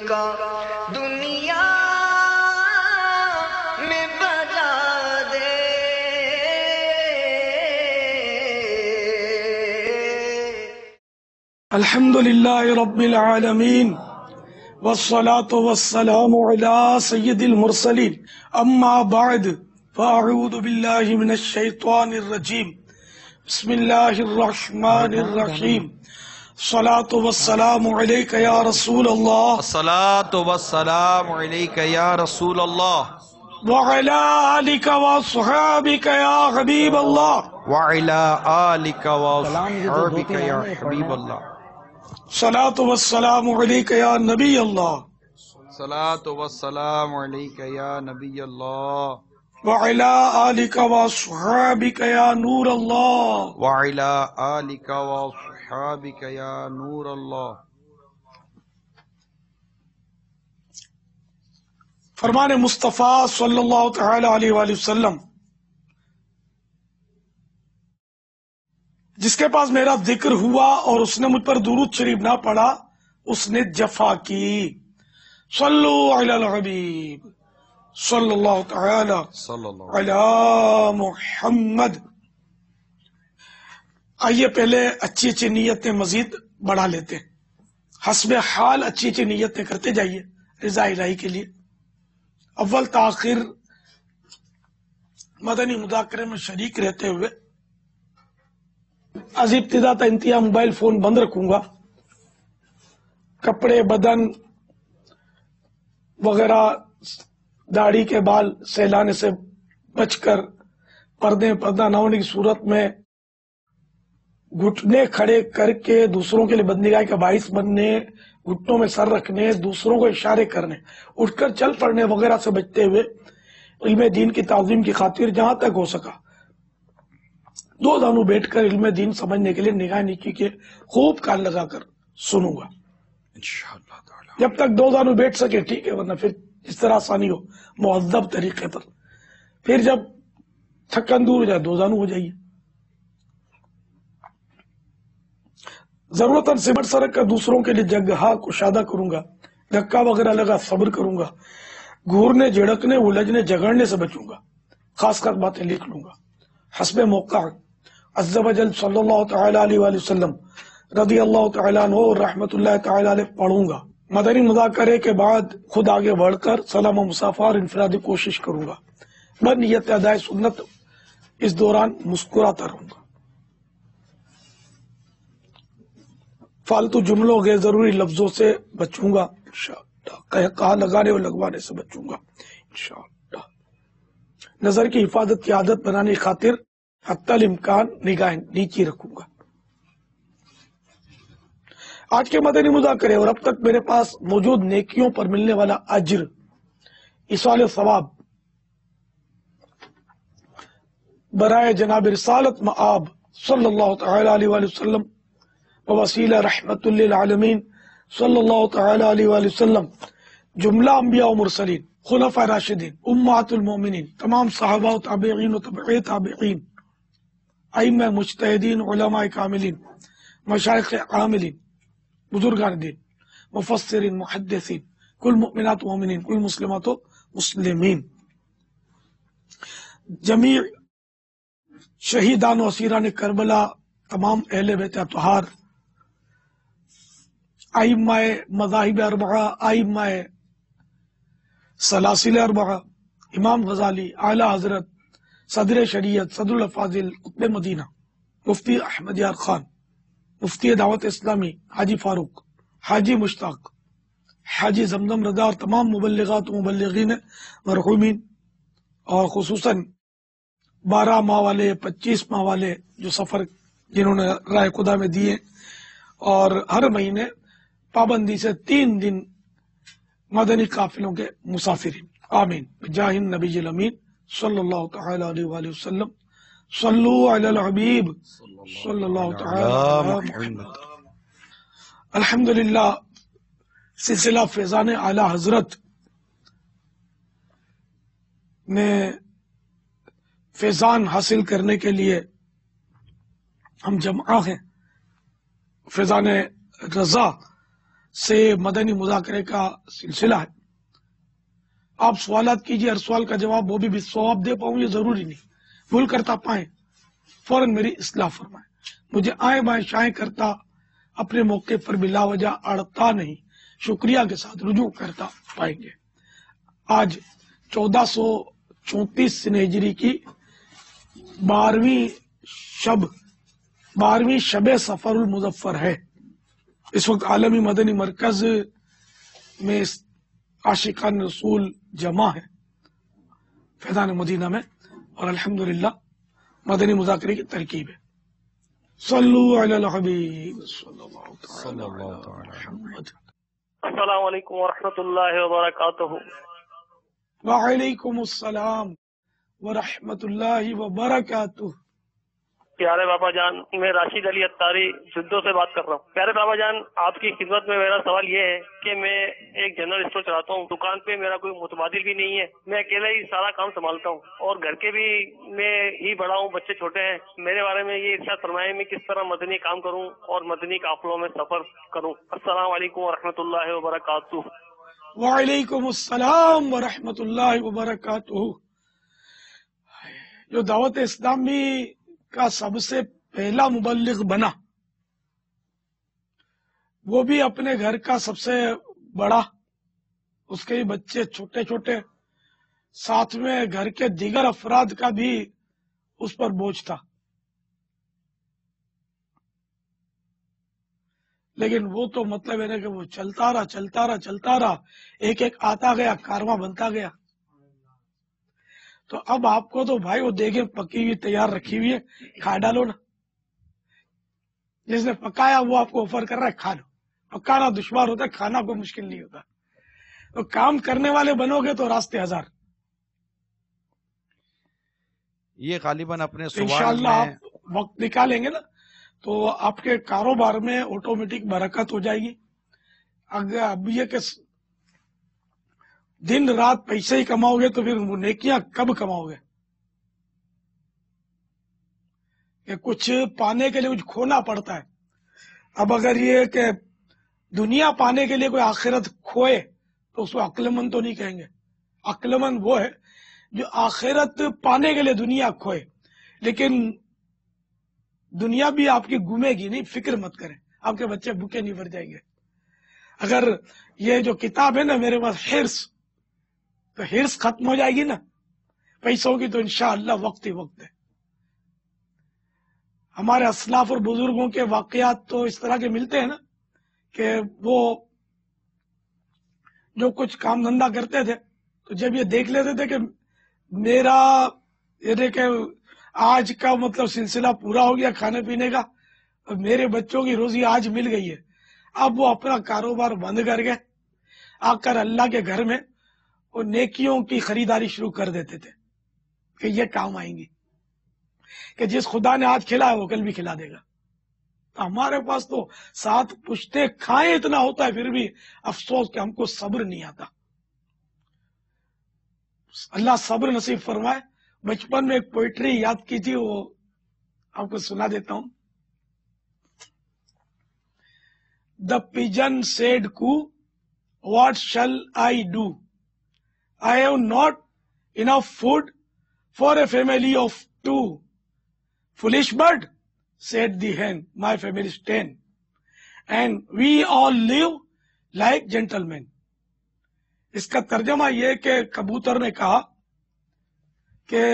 کا دنیا میں بجا دے. الحمدللہ رب العالمین والصلاة والسلام على سید المرسلین اما بعد فاعوذ باللہ من الشیطان الرجیم بسم اللہ الرحمن الرحیم الصلاة والسلام علیک یا رسول اللہ الصلاة والسلام علیک یا رسول اللہ وعلی آلک وصحابک یا حبیب اللہ وعلی آلک وصحابک یا حبیب اللہ الصلاة والسلام علیک یا نبی اللہ الصلاة والسلام علیک یا نبی اللہ وعلی آلک وصحابک یا نور اللہ وعلی آلک وصحابک یا نور اللہ. فرمان مصطفیٰ صلی اللہ تعالی علیہ وآلہ وسلم، جس کے پاس میرا ذکر ہوا اور اس نے مجھ پر درود شریف نہ پڑھا اس نے جفا کی. صلو علی الحبیب صلی اللہ تعالی صلی اللہ علی محمد. آئیے پہلے اچھی اچھی نیتیں مزید بڑھا لیتے ہیں. حسب حال اچھی اچھی نیتیں کرتے جائیے رضا الہی کے لیے. اول تاخیر مدنی مذاکرے میں شریک رہتے ہوئے از ابتدا تا انتہا موبائل فون بند رکھوں گا. کپڑے بدن وغیرہ داڑھی کے بال سہلانے سے بچ کر پردہ نہ ہونے کی صورت میں گھٹنے کھڑے کر کے دوسروں کے لیے بدنگاہی کا باعث بننے، گھٹنوں میں سر رکھنے، دوسروں کو اشارے کرنے، اٹھ کر چل پڑنے وغیرہ سے بچتے ہوئے علم دین کی تعظیم کی خاطر جہاں تک ہو سکا دو دانوں بیٹھ کر علم دین سمجھنے کے لیے نگاہ نیکی کے خوب کان لگا کر سنوں گا انشاءاللہ تعالی. جب تک دو دانوں بیٹھ سکے ٹھیک ہے، ورنہ پھر اس طرح آسانی ہو مہذب طریقے پر. پھر جب تھکن دور ہو جائے دو دانوں ہو جائیے. ضرورتاً سمٹ سرک کر دوسروں کے لیے جگہ کشادہ کروں گا. دھکا وغیرہ لگا صبر کروں گا. گھورنے جھڑکنے الجھنے جگڑنے سے بچوں گا. خاص کر باتیں لکھ لوں گا. حسب موقع عز و جل صلی اللہ تعالی علیہ وآلہ وسلم رضی اللہ تعالیٰ عنہ اور رحمت اللہ تعالی علیہ پڑھوں گا. مدنی مذاکرے کے بعد خود آگے بڑھ کر سلام و مصافحہ اور انفرادی کوشش کروں گا. بنیت ادائے سنت اس دوران مسکراتا رہوں گا. فالتو جملوں غیر ضروری لفظوں سے بچوں گا انشاءاللہ. کہا لگانے اور لگوانے سے بچوں گا انشاءاللہ. نظر کی حفاظت کی عادت بنانے کی خاطر حتی الامکان نگاہ نیچی رکھوں گا. آج کے مدنی مذاکرے اور اب تک میرے پاس موجود نیکیوں پر ملنے والا اجر، ایصال ثواب برائے جناب رسالت مآب صلی اللہ تعالی علیہ وآلہ وسلم ووسیلہ رحمت للعالمین صلی اللہ تعالی علیہ وآلہ وسلم، جملہ انبیاء و مرسلین، خلفاء راشدین، امہات المومنین، تمام صحابہ و تابعین و تبع تابعین، ائمہ مجتہدین، علماء کاملین، مشائخ عاملین، بزرگان دین، مفسرین، محدثین، کل مؤمنات و مومنین، کل مسلمات و مسلمین، جمیع شہیدان و اسیران کربلا، تمام اہل بیت اطہار، ائمہ مذاہب اربعہ، ائمہ سلاسل اربعہ، امام غزالی، اعلی حضرت صدر شریعت، صدر الافاضل، قطب مدینہ، مفتی احمد یار خان، مفتی دعوت اسلامی حاجی فاروق، حاجی مشتاق، حاجی زمزم رضا اور تمام مبلغات و مبلغین مرحومین، اور خصوصاً 12 ماہ والے، 25 ماہ والے جو سفر جنہوں نے رائے خدا میں دیے، اور ہر مہینے پابندی سے 3 دن مدنی قافلوں کے مسافرین. آمین بجاہ النبی الامین صلی اللہ تعالی علیہ وآلہ وسلم. صلو علی الحبیب صلی اللہ تعالی علی محمد. الحمدللہ سلسلہ فیضان اعلی حضرت میں فیضان حاصل کرنے کے لیے ہم جمع ہیں. فیضان رضا سے مدنی مذاکرے کا سلسلہ ہے. آپ سوالات کیجیے، ہر سوال کا جواب وہ بھی ثواب دے پاؤں یہ ضروری نہیں. بھول کرتا پائیں فوراً میری اصلاح فرمائیں. مجھے آئیں بائیں شائیں کرتا اپنے موقع پر بلا وجہ اڑتا نہیں، شکریہ کے ساتھ رجوع کرتا پائیں گے. آج 1434 ہجری کی 12ویں شب سفر المظفر ہے. اس وقت عالمی مدنی مرکز میں عاشقان رسول جمع ہے فیضان مدینہ میں، اور الحمدللہ مدنی مذاکرے کی ترکیب ہے. صلو علی الحبیب صلی اللہ تعالی علی محمد. السلام علیکم ورحمۃ اللہ وبرکاتہ. وعلیکم السلام ورحمۃ اللہ وبرکاتہ. پیارے بابا جان، میں راشد علی اتاری جدو سے بات کر رہا ہوں. پیارے بابا جان، آپ کی خدمت میں میرا سوال یہ ہے کہ میں ایک جنرل اسٹور چلاتا ہوں. دکان پہ میرا کوئی متبادل بھی نہیں ہے، میں اکیلا ہی سارا کام سنبھالتا ہوں، اور گھر کے بھی میں ہی بڑا ہوں، بچے چھوٹے ہیں. میرے بارے میں یہ ارشاد فرمائیں میں کس طرح مدنی کام کروں اور مدنی قافلوں میں سفر کروں. السلام علیکم ورحمۃ اللہ وبرکاتہ. وعلیکم السلام ورحمۃ اللہ وبرکاتہ. جو دعوت اسلامی کا سب سے پہلا مبلغ بنا، وہ بھی اپنے گھر کا سب سے بڑا، اس کے بچے چھوٹے چھوٹے، ساتھ میں گھر کے دیگر افراد کا بھی اس پر بوجھ تھا. لیکن وہ تو مطلب ہے نا کہ وہ چلتا رہا، ایک ایک آتا گیا، کارواں بنتا گیا. تو اب آپ کو تو بھائی وہ دیگیں پکی ہوئی تیار رکھی ہوئی ہے، کھا ڈالو نا. جس نے پکایا وہ آپ کو آفر کر رہا ہے کھا لو. پکانا دشوار ہوتا ہے، کھانا کوئی مشکل نہیں ہوتا. تو کام کرنے والے بنو گے تو راستے ہزار. یہ غالباً اپنے سوال انشاءاللہ میں آپ وقت نکالیں گے نا تو آپ کے کاروبار میں آٹومیٹک برکت ہو جائے گی. اگر اب یہ کہ دن رات پیسے ہی کماؤ گے تو پھر وہ نیکیاں کب کماؤ گے؟ کہ کچھ پانے کے لیے کچھ کھونا پڑتا ہے. اب اگر یہ کہ دنیا پانے کے لیے کوئی آخرت کھوئے تو اس کو عقل مند تو نہیں کہیں گے. عقل مند وہ ہے جو آخرت پانے کے لیے دنیا کھوئے، لیکن دنیا بھی آپ کی گمے گی نہیں، فکر مت کریں، آپ کے بچے بھوکے نہیں مر جائیں گے. اگر یہ جو کتاب ہے نا میرے پاس حرص، تو حرص ختم ہو جائے گی نا پیسوں کی، تو انشاءاللہ وقت ہی وقت ہے. ہمارے اسلاف اور بزرگوں کے واقعات تو اس طرح کے ملتے ہیں نا کہ وہ جو کچھ کام دھندا کرتے تھے تو جب یہ دیکھ لیتے تھے کہ میرا یہ کہ آج کا مطلب سلسلہ پورا ہو گیا کھانے پینے کا، اور میرے بچوں کی روزی آج مل گئی ہے، اب وہ اپنا کاروبار بند کر گئے، آ کر اللہ کے گھر میں وہ نیکیوں کی خریداری شروع کر دیتے تھے کہ یہ کام آئیں گی، کہ جس خدا نے آج کھلایا وہ کل بھی کھلا دے گا. تو ہمارے پاس تو 7 پشتے کھائیں اتنا ہوتا ہے، پھر بھی افسوس کہ ہم کو صبر نہیں آتا. اللہ صبر نصیب فرمائے. بچپن میں ایک پوئٹری یاد کی تھی، وہ آپ کو سنا دیتا ہوں. The pigeon said coo, what shall I do? I have not enough food for a family of 2. Foolish bird, said the hen, my family is 10. And we all live like gentlemen. اس کا ترجمہ یہ کہ کبوتر نے کہا کہ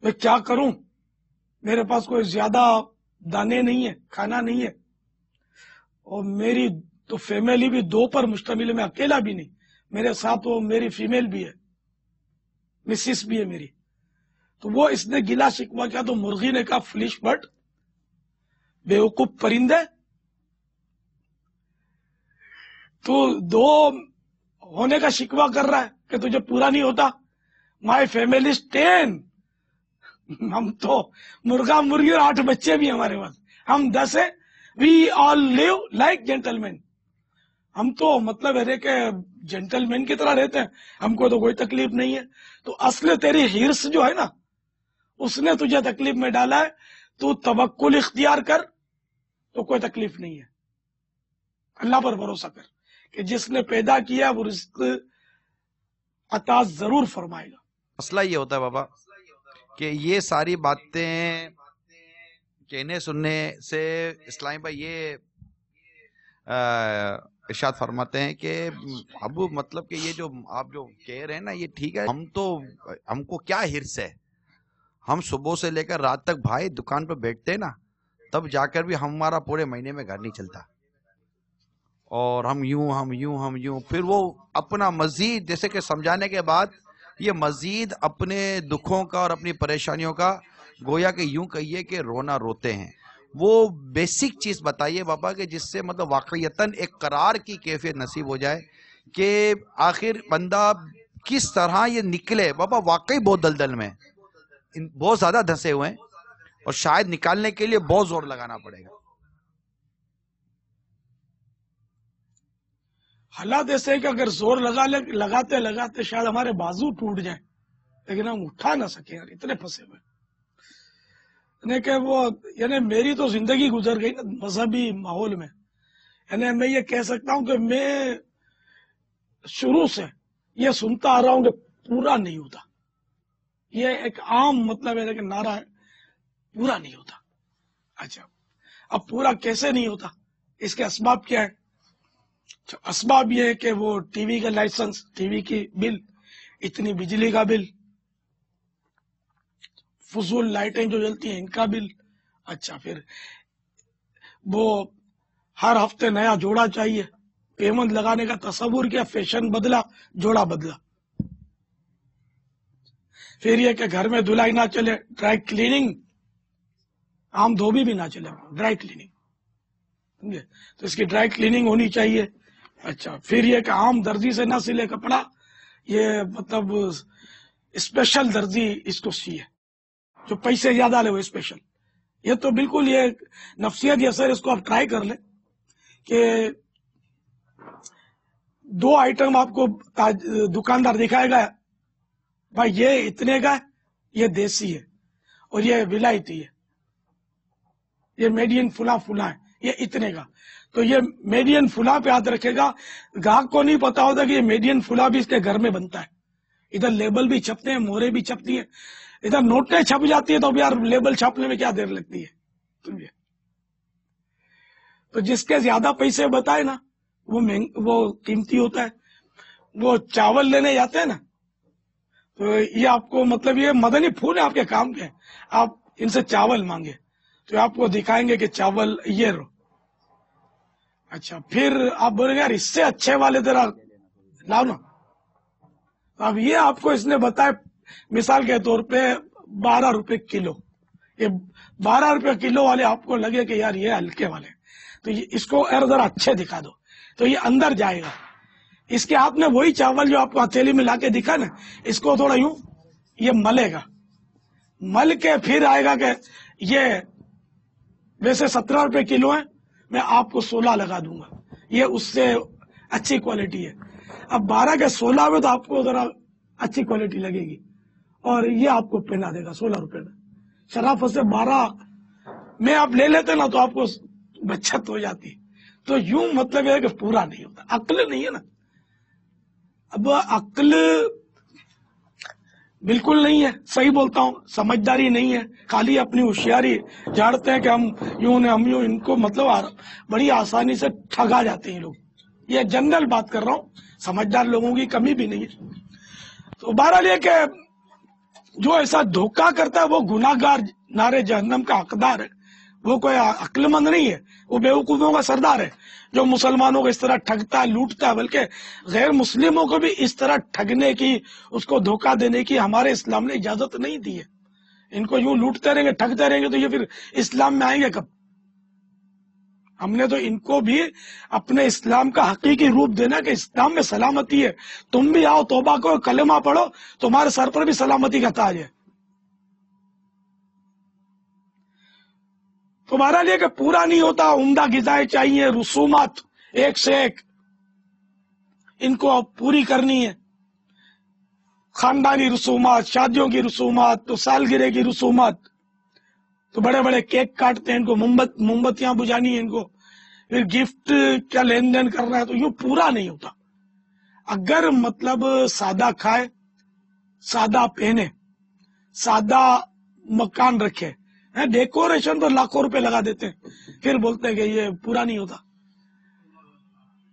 میں کیا کروں، میرے پاس کوئی زیادہ دانے نہیں ہے، کھانا نہیں ہے، اور میری تو فیملی بھی 2 پر مشتمل ہے، میں اکیلا بھی نہیں، میرے ساتھ وہ میری فیمیل بھی ہے، مسز بھی ہے میری. تو وہ اس نے گلا شکوا کیا تو مرغی نے کہا فلش برڈ، بیوقوف پرندے، تو 2 ہونے کا شکوا کر رہا ہے کہ تجھے پورا نہیں ہوتا. My family is 10. ہم تو مرغا مرغی اور 8 بچے بھی ہمارے پاس، ہم 10 ہیں. وی آل لیو لائک جینٹل مین. ہم تو مطلب ہے کہ جینٹل مین کی طرح رہتے ہیں، ہم کو تو کوئی تکلیف نہیں ہے. تو اصل تیری ہرس جو ہے نا اس نے تجھے تکلیف میں ڈالا ہے. تو توکل اختیار کر تو کوئی تکلیف نہیں ہے. اللہ پر بھروسہ کر کہ جس نے پیدا کیا وہ رزق عطا ضرور فرمائے گا. مسئلہ یہ ہوتا ہے بابا کہ یہ ساری باتیں کہنے سننے سے اسلامی بھائی یہ ارشاد فرماتے ہیں کہ ابو مطلب کہ یہ جو آپ جو کہہ رہے ہیں نا یہ ٹھیک ہے، ہم کو کیا ہرس ہے، ہم صبح سے لے کر رات تک بھائی دکان پہ بیٹھتے ہیں نا، تب جا کر بھی ہمارا پورے مہینے میں گھر نہیں چلتا، اور ہم یوں پھر وہ اپنا مزید جیسے کہ سمجھانے کے بعد یہ مزید اپنے دکھوں کا اور اپنی پریشانیوں کا گویا کہ یوں کہیے کہ رونا روتے ہیں. وہ بیسک چیز بتائیے بابا کہ جس سے مطلب واقعیتاً ایک قرار کی کیفیت نصیب ہو جائے کہ آخر بندہ کس طرح یہ نکلے. بابا واقعی بہت دلدل میں بہت زیادہ دھنسے ہوئے ہیں اور شاید نکالنے کے لیے بہت زور لگانا پڑے گا. حالات ایسے ہیں کہ اگر زور لگاتے لگاتے شاید ہمارے بازو ٹوٹ جائیں لیکن ہم اٹھا نہ سکیں یار، اتنے پھنسے ہوئے. یعنی کہ وہ یعنی میری تو زندگی گزر گئی نا مذہبی ماحول میں. یعنی میں یہ کہہ سکتا ہوں کہ میں شروع سے یہ سنتا آ رہا ہوں کہ پورا نہیں ہوتا. یہ ایک عام مطلب ہے کہ نعرہ ہے پورا نہیں ہوتا. اچھا اب پورا کیسے نہیں ہوتا، اس کے اسباب کیا ہے؟ اسباب یہ ہے کہ وہ ٹی وی کا لائسنس، ٹی وی کی بل، اتنی بجلی کا بل، فضول لائٹیں جو جلتی ہیں ان کا بل. اچھا پھر وہ ہر ہفتے نیا جوڑا چاہیے، پیمنٹ لگانے کا تصور کیا، فیشن بدلا، جوڑا بدلا. پھر یہ کہ گھر میں دھلائی نہ چلے، ڈرائی کلیننگ، عام دھوبی بھی نہ چلے، ڈرائی کلیننگ، سمجھے تو اس کی ڈرائی کلیننگ ہونی چاہیے. اچھا پھر یہ کہ عام درزی سے نہ سلے کپڑا، یہ مطلب اسپیشل درزی اس کو سیے جو پیسے زیادہ لے وہ اسپیشل. یہ تو بالکل یہ نفسیاتی اثر، اس کو آپ ٹرائی کر لیں کہ 2 آئٹم آپ کو دکاندار دکھائے گا، بھائی یہ اتنے کا ہے، یہ دیسی ہے اور یہ ولایتی ہے، یہ میڈین فلاں ہے، یہ اتنے کا. تو یہ میڈین فلاں پہ ہاتھ رکھے گا. گاہک کو نہیں پتا ہوتا کہ یہ میڈین فلاں بھی اس کے گھر میں بنتا ہے. ادھر لیبل بھی چھپتے ہیں، مورے بھی چھپتی ہیں، ادھر نوٹیں چھپ جاتی ہیں، تو اب یار لیبل چھاپنے میں کیا دیر لگتی ہے. تو جس کے زیادہ پیسے بتائے نا وہ قیمتی ہوتا ہے. وہ چاول لینے جاتے ہیں نا، تو یہ آپ کو مطلب یہ مدنی پھول ہے آپ کے کام کے. آپ ان سے چاول مانگے تو آپ کو دکھائیں گے کہ چاول یہ رو. اچھا پھر آپ بولیں گے یار اس سے اچھے والے ذرا لاؤ نا. اب یہ آپ کو اس نے بتایا مثال کے طور پہ 12 روپے کلو، یہ 12 روپے کلو والے آپ کو لگے کہ یار یہ ہلکے والے، تو اس کو ذرا اچھے دکھا دو، تو یہ اندر جائے گا. اس کے ہاتھ میں وہی چاول جو آپ کو ہتھیلی میں لا کے دکھا نا، اس کو تھوڑا یوں یہ ملے گا، مل کے پھر آئے گا کہ یہ ویسے 17 روپے کلو ہے، میں آپ کو 16 لگا دوں گا، یہ اس سے اچھی کوالٹی ہے. اب 12 کے 16 میں تو آپ کو ذرا اچھی کوالٹی لگے گی، اور یہ آپ کو پہنا دے گا 16 روپے میں. شرافت سے 12 میں آپ لے لیتے نا تو آپ کو بچت ہو جاتی. تو یوں مطلب ہے کہ پورا نہیں ہوتا، عقل نہیں ہے نا. اب عقل بالکل نہیں ہے، صحیح بولتا ہوں، سمجھداری نہیں ہے، خالی اپنی ہوشیاری جھاڑتے ہیں کہ ہم یوں نے ہم یوں، ان کو مطلب بڑی آسانی سے ٹھگا جاتے ہیں لوگ. یہ جنرل بات کر رہا ہوں، سمجھدار لوگوں کی کمی بھی نہیں ہے. تو بہرحال یہ کہ جو ایسا دھوکہ کرتا ہے وہ گناہ گار نارے جہنم کا حقدار ہے. وہ کوئی عقل مند نہیں ہے، وہ بیوقوفوں کا سردار ہے جو مسلمانوں کو اس طرح ٹھگتا ہے، لوٹتا ہے. بلکہ غیر مسلموں کو بھی اس طرح ٹھگنے کی، اس کو دھوکہ دینے کی ہمارے اسلام نے اجازت نہیں دی ہے. ان کو یوں لوٹتے رہیں گے، ٹھگتے رہیں گے تو یہ پھر اسلام میں آئیں گے کب؟ ہم نے تو ان کو بھی اپنے اسلام کا حقیقی روپ دینا کہ اسلام میں سلامتی ہے. تم بھی آؤ، توبہ کرو، کلمہ پڑھو، تمہارے سر پر بھی سلامتی کا تاج ہے. تو بہرحال یہ کہ پورا نہیں ہوتا، عمدہ غذائیں چاہیے، رسومات ایک سے ایک ان کو پوری کرنی ہے. خاندانی رسومات، شادیوں کی رسومات، تو سالگرہ کی رسومات، تو بڑے بڑے کیک کاٹتے ہیں، ان کو موم بتیاں بجھانی ہیں، ان کو پھر گفٹ کیا لین دین کرنا ہے، تو یوں پورا نہیں ہوتا. اگر مطلب سادہ کھائے، سادہ پہنے، سادہ مکان رکھے، ڈیکوریشن تو لاکھوں روپے لگا دیتے ہیں، پھر بولتے ہیں کہ یہ پورا نہیں ہوتا.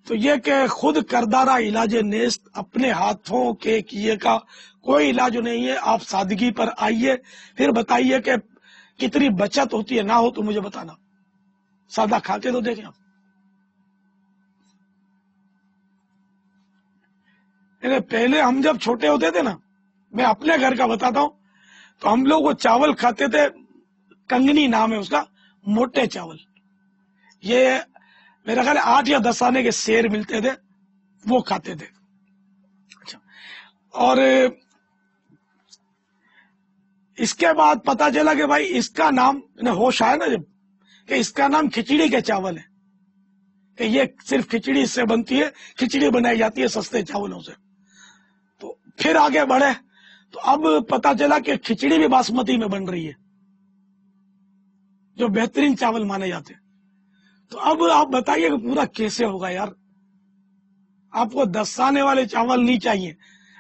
تو یہ کہ خود کردارہ علاج نیست اپنے ہاتھوں کے کیے کا کوئی علاج نہیں ہے. آپ سادگی پر آئیے، پھر بتائیے کہ کتنی بچت ہوتی ہے. نہ ہو تو مجھے بتانا، سادہ کھا کے تو دیکھیں آپ. پہلے ہم جب چھوٹے ہوتے تھے نا، میں اپنے گھر کا بتاتا ہوں، تو ہم لوگ وہ چاول کھاتے تھے، کنگنی نام ہے اس کا، موٹے چاول. یہ میرا خیال 8 یا 10 آنے کے سیر ملتے تھے، وہ کھاتے تھے. اچھا، اور اس کے بعد پتا چلا کہ بھائی اس کا نام، ہوش آیا نا جب، کہ اس کا نام کھچڑی کے چاول ہے، کہ یہ صرف کھچڑی سے بنتی ہے، کھچڑی بنائی جاتی ہے سستے چاولوں سے. تو پھر آگے بڑھے تو اب پتا چلا کہ کھچڑی بھی باسمتی میں بن رہی ہے، جو بہترین چاول مانے جاتے ہیں. تو اب آپ بتائیے کہ پورا کیسے ہوگا یار. آپ کو 10 آنے والے چاول نہیں چاہیے.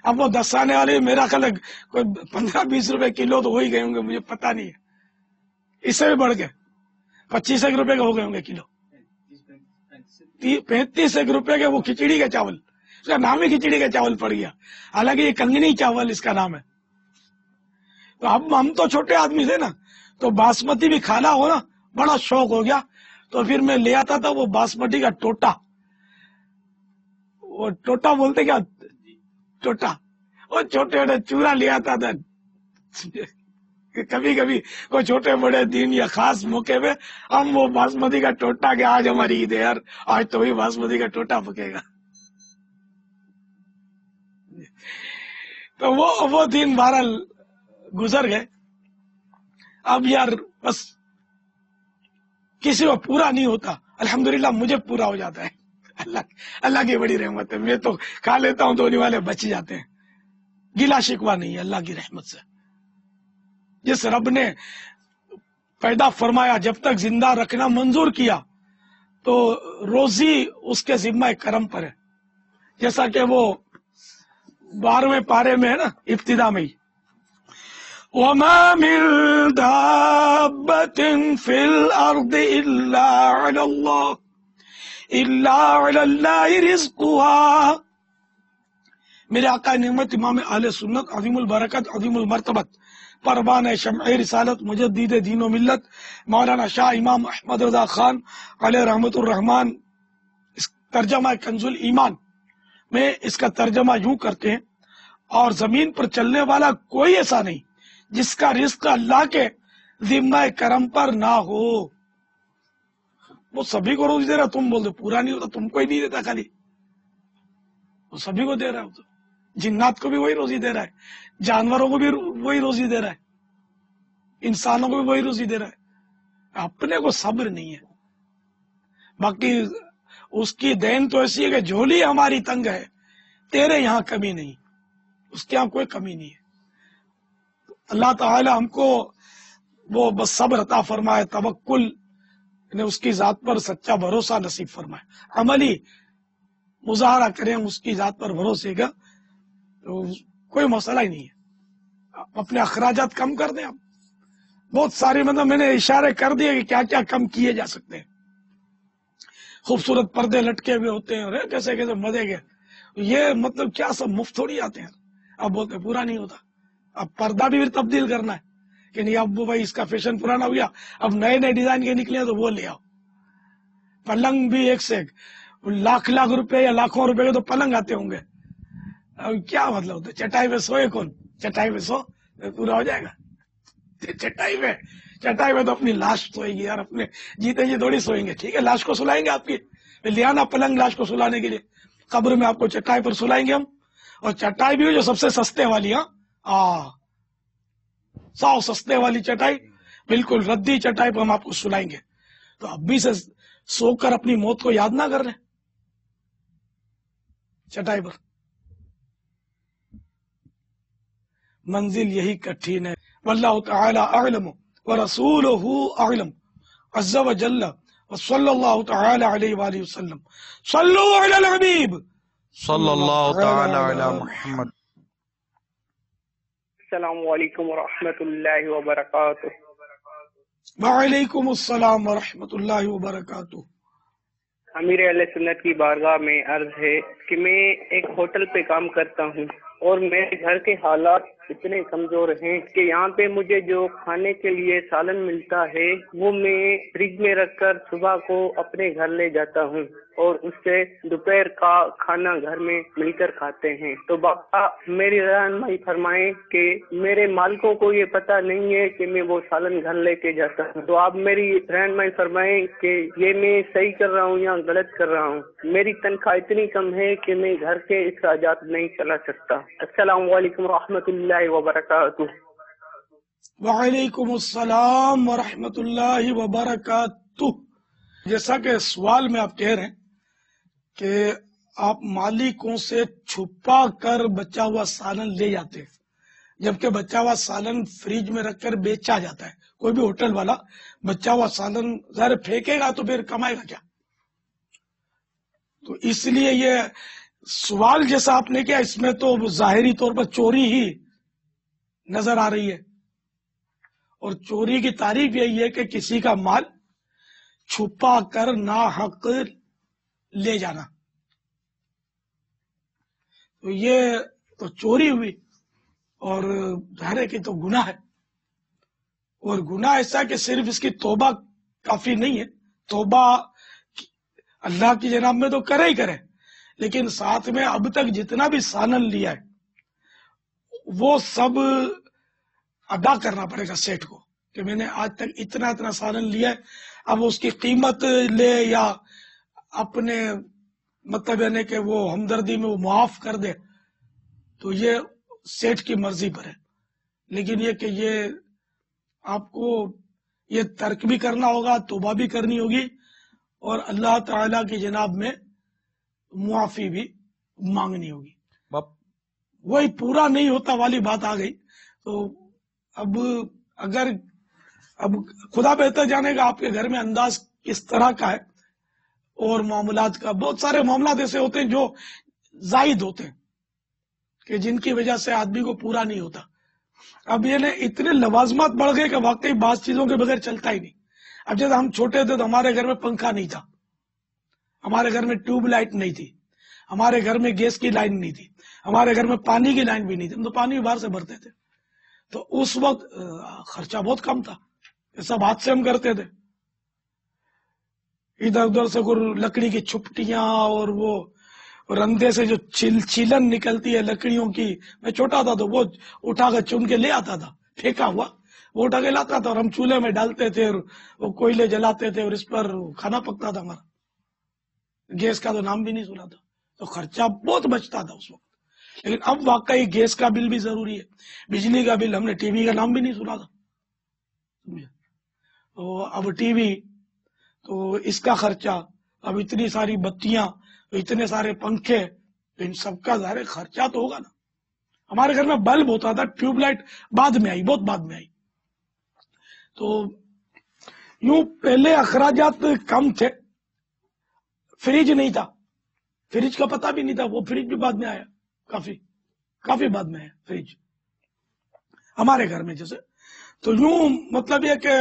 اب وہ 10 آنے والے میرا خیال کوئی 15-20 روپے کلو تو ہو ہی گئے ہوں گے، مجھے پتا نہیں ہے. اس سے بھی بڑھ گئے 25 روپے کے ہو گئے ہوں گے کلو. 35 روپے کے وہ کھچڑی کے چاول، اس کا نام ہی کھچڑی کا چاول پڑ گیا، حالانکہ یہ کنگنی چاول اس کا نام ہے. تو اب ہم تو چھوٹے آدمی تھے نا، تو باسمتی بھی کھانا ہو نا، بڑا شوق ہو گیا. تو پھر میں لے آتا تھا وہ باسمتی کا ٹوٹا، وہ ٹوٹا بولتے کیا، ٹوٹا، وہ چھوٹے چھوٹے چورا لے آتا تھا. کبھی کبھی کوئی چھوٹے بڑے دن یا خاص موقع پہ ہم وہ باسمتی کا ٹوٹا، کہ آج ہماری عید ہے یار، آج تو وہی باسمتی کا ٹوٹا پکے گا. تو وہ دن بہرحال گزر گئے. اب یار بس کسی کو پورا نہیں ہوتا، الحمدللہ مجھے پورا ہو جاتا ہے. اللہ کی بڑی رحمت ہے. میں تو کھا لیتا ہوں تو ہونے والے بچ جاتے ہیں. گلا شکوا نہیں ہے اللہ کی رحمت سے. جس رب نے پیدا فرمایا، جب تک زندہ رکھنا منظور کیا، تو روزی اس کے ذمہ کرم پر ہے. جیسا کہ وہ 12ویں پارے میں ہے نا، ابتدا میں ہی، وَمَا مِن دَابَّةٍ فِي الْأَرْضِ إِلَّا عَلَى اللَّهِ رِزْقُهَا. میرے آقا نعمت امام اہل سنت عظیم البرکت عظیم المرتبت پروان شمع رسالت مجدد دین و ملت مولانا شاہ امام احمد رضا خان علیہ رحمت الرحمان اس ترجمہ کنز الایمان میں اس کا ترجمہ یوں کرتے ہیں، اور زمین پر چلنے والا کوئی ایسا نہیں جس کا رزق اللہ کے ذمہ کرم پر نہ ہو. وہ سبھی کو روزی دے رہا، تم بول دو پورا نہیں ہوتا، تم کو ہی نہیں دیتا، خالی وہ سبھی کو دے رہا ہے. جنات کو بھی وہی روزی دے رہا ہے، جانوروں کو بھی وہی روزی دے رہا ہے، انسانوں کو بھی وہی روزی دے رہا ہے. اپنے کو صبر نہیں ہے. باقی اس کی دین تو ایسی ہے کہ جھولی ہماری تنگ ہے، تیرے یہاں کمی نہیں، اس کے یہاں کوئی کمی نہیں ہے. اللہ تعالی ہم کو وہ بس صبر عطا فرمائے، توکل نے اس کی ذات پر سچا بھروسہ نصیب فرمائے، عملی مظاہرہ کریں اس کی ذات پر بھروسے کا، تو کوئی مسئلہ ہی نہیں ہے. اپنے اخراجات کم کر دیں. آپ بہت سارے مطلب میں نے اشارے کر دیے کہ کیا کیا کم کیے جا سکتے ہیں. خوبصورت پردے لٹکے ہوئے ہوتے ہیں، کیسے کیسے مزے کے، یہ مطلب کیا سب مفت تھوڑی آتے ہیں. اب بولتے پورا نہیں ہوتا. اب پردہ بھی پھر تبدیل کرنا ہے کہ نہیں، اب وہ بھائی اس کا فیشن پرانا ہو گیا، اب نئے نئے ڈیزائن کے نکلے ہیں تو وہ لے آؤ. پلنگ بھی ایک سے لاکھ روپے یا لاکھوں روپے کے تو پلنگ آتے ہوں گے. اب کیا مطلب ہوتا ہے؟ چٹائی پہ سوئے کون؟ چٹائی پہ سو پورا ہو جائے گا. چٹائی پہ تو اپنی لاش سوئے گی یار، اپنے جیتے جی تھوڑی سوئیں گے. ٹھیک ہے لاش کو سلائیں گے آپ کی، لے آنا پلنگ لاش کو سلانے کے لیے. قبر میں آپ کو چٹائی پر سلائیں گے ہم، اور چٹائی بھی جو سب سے سستے والی، ساؤ سستے والی چٹائی، بالکل ردی چٹائی پر ہم آپ کو سلائیں گے. تو اب بھی سے سو کر اپنی موت کو یاد نہ کر رہے چٹائی پر. منزل یہی کٹھن ہے. واللہ تعالی اعلم ورسولہ اعلم عز وجل وصلی اللہ تعالی علیہ وآلہ وسلم. صلو علی الحبیب صلی اللہ تعالی علی محمد. السلام علیکم ورحمۃ اللہ وبرکاتہ. وعلیکم السلام ورحمۃ اللہ وبرکاتہ. امیر اہل سنت کی بارگاہ میں عرض ہے کہ میں ایک ہوٹل پہ کام کرتا ہوں اور میرے گھر کے حالات اتنے کمزور ہیں کہ یہاں پہ مجھے جو کھانے کے لیے سالن ملتا ہے وہ میں فریج میں رکھ کر صبح کو اپنے گھر لے جاتا ہوں اور اس سے دوپہر کا کھانا گھر میں مل کر کھاتے ہیں. تو باپا میری رہنمائی فرمائیں کہ میرے مالکوں کو یہ پتہ نہیں ہے کہ میں وہ سالن گھر لے کے جاتا ہوں. تو آپ میری رہنمائی فرمائیں کہ یہ میں صحیح کر رہا ہوں یا غلط کر رہا ہوں. میری تنخواہ اتنی کم ہے کہ میں گھر کے اخراجات نہیں چلا سکتا. السلام علیکم ورحمۃ اللہ وبرکاتہ. وعلیکم السلام ورحمۃ اللہ وبرکاتہ. جیسا کہ سوال میں آپ کہہ رہے ہیں کہ آپ مالکوں سے چھپا کر بچا ہوا سالن لے جاتے ہیں جبکہ بچا ہوا سالن فریج میں رکھ کر بیچا جاتا ہے. کوئی بھی ہوٹل والا بچا ہوا سالن ظاہر پھینکے گا تو پھر کمائے گا کیا؟ تو اس لیے یہ سوال جیسا آپ نے کیا اس میں تو ظاہری طور پر چوری ہی نظر آ رہی ہے. اور چوری کی تعریف یہی ہے کہ کسی کا مال چھپا کر ناحق لے جانا. تو یہ تو چوری ہوئی اور ظاہر ہے کہ تو گناہ ہے. اور گناہ ایسا کہ صرف اس کی توبہ کافی نہیں ہے. توبہ اللہ کی جناب میں تو کرے ہی کرے لیکن ساتھ میں اب تک جتنا بھی سالن لیا ہے وہ سب ادا کرنا پڑے گا سیٹ کو کہ میں نے آج تک اتنا اتنا سالن لیا ہے. اب اس کی قیمت لے یا اپنے مطلب یعنی کہ وہ ہمدردی میں وہ معاف کر دے تو یہ سیٹ کی مرضی پر ہے. لیکن یہ کہ یہ آپ کو یہ ترک بھی کرنا ہوگا, توبہ بھی کرنی ہوگی اور اللہ تعالی کی جناب میں معافی بھی مانگنی ہوگی. وہی پورا نہیں ہوتا والی بات آ گئی. تو اب خدا بہتر جانے گا آپ کے گھر میں انداز کس طرح کا ہے اور معاملات کا. بہت سارے معاملات ایسے ہوتے ہیں جو زائد ہوتے ہیں کہ جن کی وجہ سے آدمی کو پورا نہیں ہوتا. اب یہ اتنے لوازمات بڑھ گئے کہ واقعی بعض چیزوں کے بغیر چلتا ہی نہیں. اب جب ہم چھوٹے تھے تو ہمارے گھر میں پنکھا نہیں تھا, ہمارے گھر میں ٹیوب لائٹ نہیں تھی, ہمارے گھر میں گیس کی لائن نہیں تھی, ہمارے گھر میں پانی کی لائن بھی نہیں تھی. ہم تو پانی باہر سے بھرتے تھے. تو اس وقت خرچہ بہت کم تھا, یہ سب ہاتھ سے ہم کرتے تھے. ادھر ادھر سے لکڑی کی چھپٹیاں اور وہ رندے سے جو چھیلن نکلتی ہے لکڑیوں کی, میں چھوٹا تھا تو وہ اٹھا کر چن کے لے آتا تھا, پھینکا ہوا وہ اٹھا کے لاتا تھا اور ہم چولہے میں ڈالتے تھے اور وہ کوئلے جلاتے تھے اور اس پر کھانا پکتا تھا ہمارا. گیس کا تو نام بھی نہیں سنا تھا. تو خرچہ بہت بچتا تھا اس وقت. لیکن اب واقعی گیس کا بل بھی ضروری ہے, بجلی کا بل, ہم نے ٹی وی کا نام بھی نہیں سنا تھا. تو اب ٹی وی تو اس کا خرچہ, اب اتنی ساری بتیاں, اتنے سارے پنکھے, ان سب کا ظاہر خرچہ تو ہوگا نا. ہمارے گھر میں بلب ہوتا تھا, ٹیوب لائٹ بعد میں آئی, بہت بعد میں آئی. تو یوں پہلے اخراجات کم تھے, فریج نہیں تھا, فریج کا پتہ بھی نہیں تھا, وہ فریج بھی بعد میں آیا, کافی بعد میں آیا فریج ہمارے گھر میں. جیسے تو یوں مطلب یہ کہ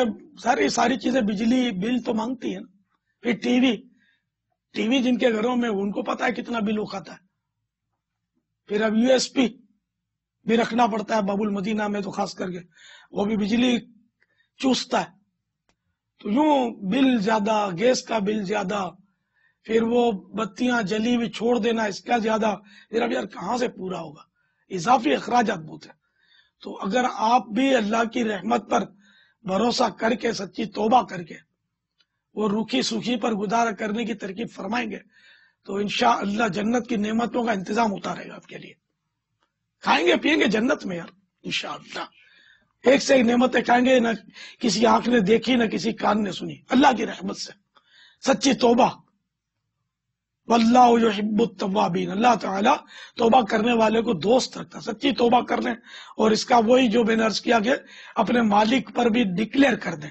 ساری چیزیں بجلی بل تو مانگتی ہے نا. پھر ٹی وی جن کے گھروں میں ان کو پتا ہے کتنا بل وہ کھاتا ہے. پھر اب یو ایس پی بھی رکھنا پڑتا ہے باب المدینہ میں, تو خاص کر کے وہ بھی بجلی چوستا ہے. تو یوں بل زیادہ, گیس کا بل زیادہ, پھر وہ بتیاں جلی ہوئی چھوڑ دینا اس کا زیادہ. پھر اب یار کہاں سے پورا ہوگا, اضافی اخراجات بہت ہیں. تو اگر آپ بھی اللہ کی رحمت پر بھروسہ کر کے سچی توبہ کر کے وہ روکھی سوکھی پر گزارا کرنے کی ترکیب فرمائیں گے تو انشاءاللہ جنت کی نعمتوں کا انتظام ہوتا رہے گا آپ کے لیے. کھائیں گے پیئیں گے جنت میں یار انشاءاللہ. ایک سے ایک نعمتیں کھائیں گے, نہ کسی آنکھ نے دیکھی نہ کسی کان نے سنی, اللہ کی رحمت سے. سچی توبہ, واللہ یحب التوابین, اللہ تعالیٰ توبہ کرنے والے کو دوست رکھتا. سچی توبہ کر لیں اور اس کا وہی جو میں نے عرض کیا کہ اپنے مالک پر بھی ڈکلیئر کر دیں,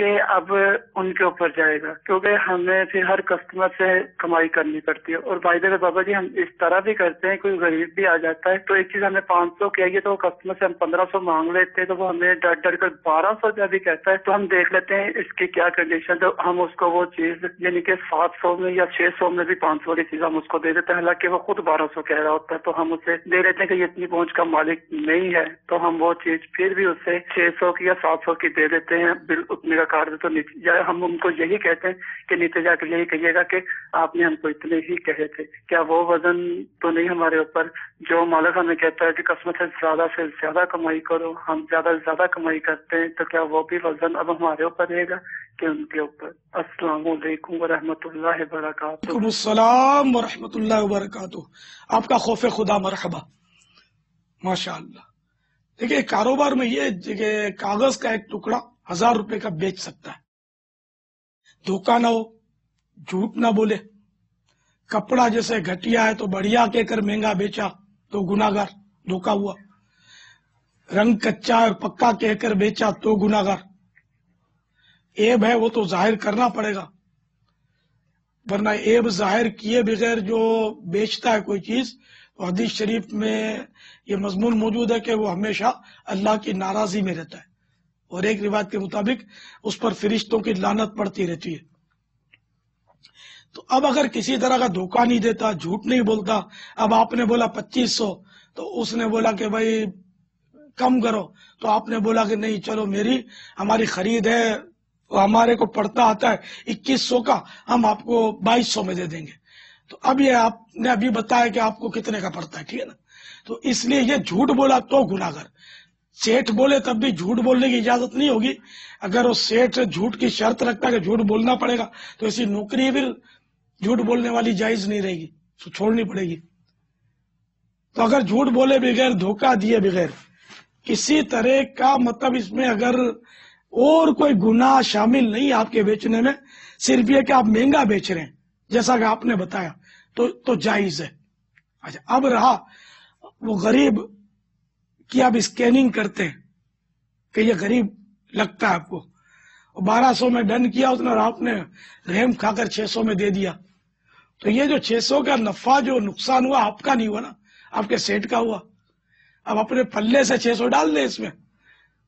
کہ اب ان کے اوپر جائے گا، کیونکہ ہمیں پھر ہر کسٹمر سے کمائی کرنی پڑتی ہے. اور بائی دا وے بابا جی ہم اس طرح بھی کرتے ہیں، کوئی غریب بھی آ جاتا ہے تو ایک چیز ہمیں 500 کہیے تو وہ کسٹمر سے ہم 1500 مانگ لیتے ہیں، تو وہ ہمیں ڈر ڈر کر 1200 روپیہ بھی کہتا ہے، تو ہم دیکھ لیتے ہیں اس کی کیا کنڈیشن، تو ہم اس کو وہ چیز یعنی کہ 700 میں یا 600 میں بھی 500 والی چیز ہم اس کو دے دیتے ہیں، حالانکہ وہ خود 1200 کہہ رہا ہوتا ہے. تو ہم اسے دے لیتے ہیں کہ یہ اتنی پہنچ کا مالک نہیں ہے، تو ہم وہ چیز پھر بھی اسے 600 کی یا 700 کی دے دیتے ہیں، بل اتنے کا کاٹ دے. تو یا ہم ان کو یہی کہتے ہیں کہ نیچے جا کے یہی کہیے گا کہ آپ نے ہم کو اتنے ہی کہے تھے. کیا وہ وزن تو نہیں ہمارے اوپر؟ جو مالک ہمیں کہتا ہے کہ کسٹمر سے زیادہ کمائی کرو، ہم زیادہ سے زیادہ کمائی کرتے ہیں، تو کیا وہ بھی وزن اب ہمارے اوپر رہے گا کہ ان کے اوپر؟ السلام علیکم ورحمۃ اللہ وبرکاتہ. وعلیکم السلام ورحمۃ اللہ وبرکاتہ. آپ کا خوف خدا مرحبا، ماشاء اللہ. دیکھیے کاروبار میں یہ کہ کاغذ کا ایک ٹکڑا 1000 روپے کا بیچ سکتا ہے، دھوکہ نہ ہو، جھوٹ نہ بولے. کپڑا جیسے گھٹیا ہے تو بڑھیا کہہ کر مہنگا بیچا تو گناہگار، دھوکہ ہوا. رنگ کچا اور پکا کہہ کر بیچا تو گناہگار. عیب ہے وہ تو ظاہر کرنا پڑے گا، ورنہ عیب ظاہر کیے بغیر جو بیچتا ہے کوئی چیز، تو حدیث شریف میں یہ مضمون موجود ہے کہ وہ ہمیشہ اللہ کی ناراضی میں رہتا ہے، اور ایک روایت کے مطابق اس پر فرشتوں کی لعنت پڑتی رہتی ہے. تو اب اگر کسی طرح کا دھوکہ نہیں دیتا، جھوٹ نہیں بولتا، اب آپ نے بولا 2500 تو اس نے بولا کہ بھائی کم کرو، تو آپ نے بولا کہ نہیں چلو ہماری خرید ہے، ہمارے کو پڑتا آتا ہے 2100 کا، ہم آپ کو 2200 میں دے دیں گے. تو اب یہ آپ نے ابھی بتایا کہ آپ کو کتنے کا پڑتا ہے، ٹھیک ہے نا؟ تو اس لیے یہ جھوٹ بولا تو گناہگار. سیٹھ بولے تب بھی جھوٹ بولنے کی اجازت نہیں ہوگی. اگر وہ سیٹھ جھوٹ کی شرط رکھتا ہے کہ جھوٹ بولنا پڑے گا، تو ایسی نوکری بھی جھوٹ بولنے والی جائز نہیں رہے گی، تو چھوڑنی پڑے گی. تو اگر جھوٹ بولے بغیر، دھوکہ دیے بغیر، کسی طرح کا مطلب اس میں اگر اور کوئی گناہ شامل نہیں آپ کے بیچنے میں، صرف یہ کہ آپ مہنگا بیچ رہے ہیں جیسا کہ آپ نے بتایا، تو جائز ہے. اچھا اب رہا وہ غریب کی آپ اسکیننگ کرتے ہیں کہ یہ غریب لگتا ہے آپ کو، 1200 میں ڈن کیا اس نے اور آپ نے رحم کھا کر 600 میں دے دیا، تو یہ جو 600 کا نفع جو نقصان ہوا آپ کا نہیں ہوا نا، آپ کے سیٹ کا ہوا. اب اپنے پلے سے 600 ڈال دیں اس میں،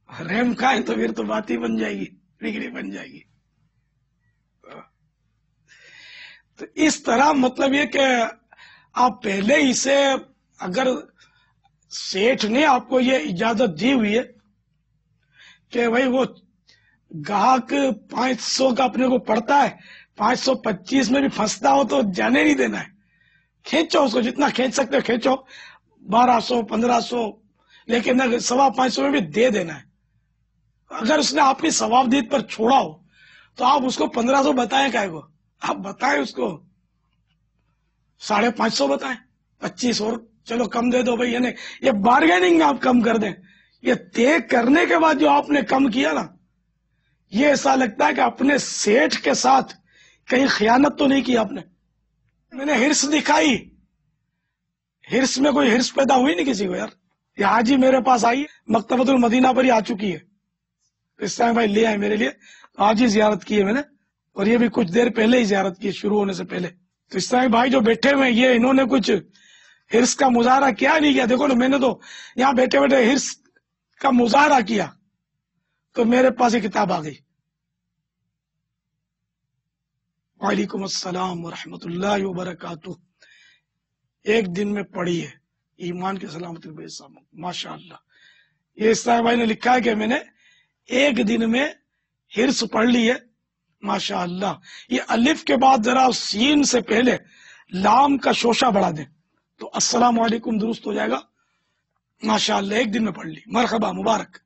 رحم کھائیں تو پھر تو بات ہی بن جائے گی، بگڑی بن جائے گی. تو اس طرح مطلب یہ کہ آپ پہلے ہی سے اگر سیٹھ نے آپ کو یہ اجازت دی ہوئی ہے کہ بھائی وہ گاہک 500 کا اپنے کو پڑتا ہے، 525 میں بھی پھنستا ہو تو جانے نہیں دینا ہے، کھینچو اس کو، جتنا کھینچ سکتے ہو کھینچو، 1200 1500، لیکن 525 میں بھی دے دینا ہے. اگر اس نے آپ کی ثوابدید پر چھوڑا ہو تو آپ اس کو 1500 بتائیں کائے کو، آپ بتائیں اس کو 550 بتائیں، 25 اور چلو کم دے دو بھائی، یعنی یہ بارگیننگ میں آپ کم کر دیں. یہ طے کرنے کے بعد جو آپ نے کم کیا نا، یہ ایسا لگتا ہے کہ اپنے سیٹھ کے ساتھ کہیں خیانت تو نہیں کی آپ نے. میں نے ہرس دکھائی، ہرس میں کوئی ہرس پیدا ہوئی نہیں کسی کو یار. یہ آج ہی میرے پاس آئی، مکتبۃ المدینہ پر ہی آ چکی ہے، اس ٹائم بھائی لے آئے میرے لیے، آج ہی زیارت کی ہے میں نے، اور یہ بھی کچھ دیر پہلے ہی زیارت کی، شروع ہونے سے پہلے. تو اس طرح بھائی جو بیٹھے ہوئے یہ انہوں نے کچھ ہرس کا مظاہرہ کیا نہیں کیا. دیکھو نا، میں نے تو یہاں بیٹھے بیٹھے ہرس کا مظاہرہ کیا تو میرے پاس یہ کتاب آ گئی. وعلیکم السلام ورحمۃ اللہ وبرکاتہ. ایک دن میں پڑھی ہے، ایمان کی سلامتی بے سامو، ماشاء اللہ. یہ اس طرح بھائی نے لکھا ہے کہ میں نے ایک دن میں ہرس پڑھ لی ہے، ماشاء اللہ. یہ الف کے بعد ذرا سین سے پہلے لام کا شوشہ بڑھا دیں تو السلام علیکم درست ہو جائے گا. ماشاء اللہ ایک دن میں پڑھ لی، مرحبا، مبارک.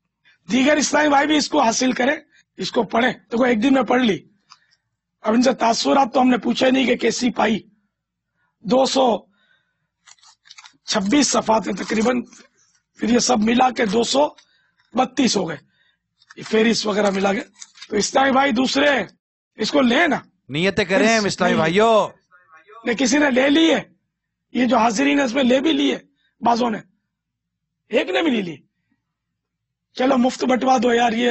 دیگر اسلامی بھائی بھی اس کو حاصل کریں، اس کو پڑھیں. تو ایک دن میں پڑھ لی. اب ان سے تاثرات تو ہم نے پوچھے نہیں کہ کیسی پائی. 226 صفحات ہیں تقریباً، پھر یہ سب ملا کے 232 ہو گئے، یہ فہرست وغیرہ ملا گئے. تو اسلامی بھائی دوسرے اس کو لیں نا، نیتیں کریں اسلامی بھائیوں. نے کسی نے لے لی ہے، یہ جو حاضرین ہے اس میں لے بھی لیے، بعضوں نے، ایک نے بھی نہیں لی. چلو مفت بٹوا دو یار، یہ